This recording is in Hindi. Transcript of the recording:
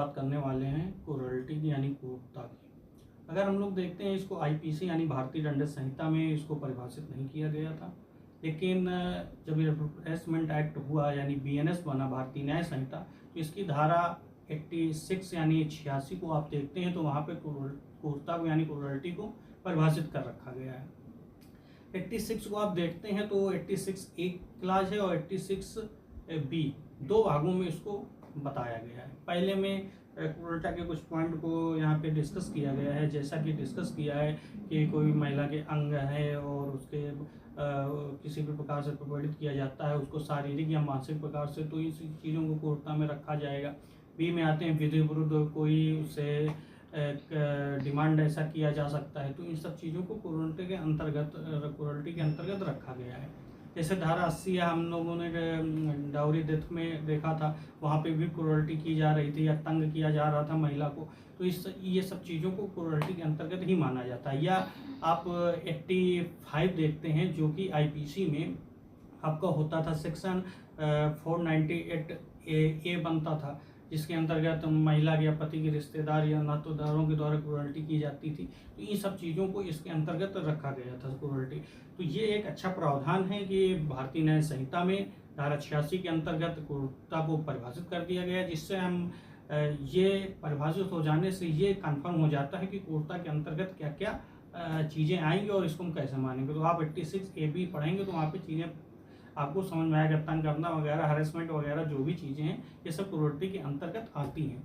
बात करने वाले हैं क्रूरल्टी की यानी क्रूरता की। अगर हम लोग देखते हैं इसको आईपीसी यानी भारतीय दंड संहिता में इसको परिभाषित नहीं किया गया था, लेकिन जब ये रिप्लेसमेंट एक्ट हुआ यानी बीएनएस बना भारतीय न्याय संहिता, तो इसकी धारा 86 यानी 86 को आप देखते हैं तो वहाँ पे क्रूरता को यानी क्रूरल्टी को परिभाषित कर रखा गया है। 86 को आप देखते हैं तो 86 एक क्लास है और 86 बी दो भागों में इसको बताया गया है। पहले में क्रूरता के कुछ पॉइंट को यहाँ पे डिस्कस किया गया है, जैसा कि डिस्कस किया है कि कोई महिला के अंग है और उसके किसी भी प्रकार से प्रताड़ित किया जाता है उसको शारीरिक या मानसिक प्रकार से, तो इस चीज़ों को क्रूरता में रखा जाएगा। बी में आते हैं विधि विरुद्ध कोई उसे डिमांड ऐसा किया जा सकता है, तो इन सब चीज़ों को क्रूरल्टी के अंतर्गत रखा गया है। जैसे धारा 80 या हम लोगों ने डाउरी डेथ में देखा था, वहाँ पे भी क्रूरल्टी की जा रही थी या तंग किया जा रहा था महिला को, तो ये सब चीज़ों को क्रूरल्टी के अंतर्गत ही माना जाता है। या आप 85 देखते हैं जो कि आईपीसी में आपका होता था, सेक्शन 498 ए बनता था, जिसके अंतर्गत महिला या पति के रिश्तेदार या नातेदारों के द्वारा क्रूरल्टी की जाती थी। तो इन सब चीज़ों को इसके अंतर्गत रखा गया था क्रूरल्टी। तो ये एक अच्छा प्रावधान है कि भारतीय न्याय संहिता में धारा 86 के अंतर्गत क्रूरता को परिभाषित कर दिया गया, जिससे हम ये परिभाषित हो जाने से ये कन्फर्म हो जाता है कि क्रूरता के अंतर्गत क्या क्या चीज़ें आएंगी और इसको हम कैसे मानेंगे। तो आप 86 ए बी पढ़ेंगे तो वहाँ पे चीज़ें आपको समझ में आएगा, तंग करना वगैरह, हरेसमेंट वगैरह जो भी चीज़ें हैं ये सब क्रूरल्टी के अंतर्गत आती हैं।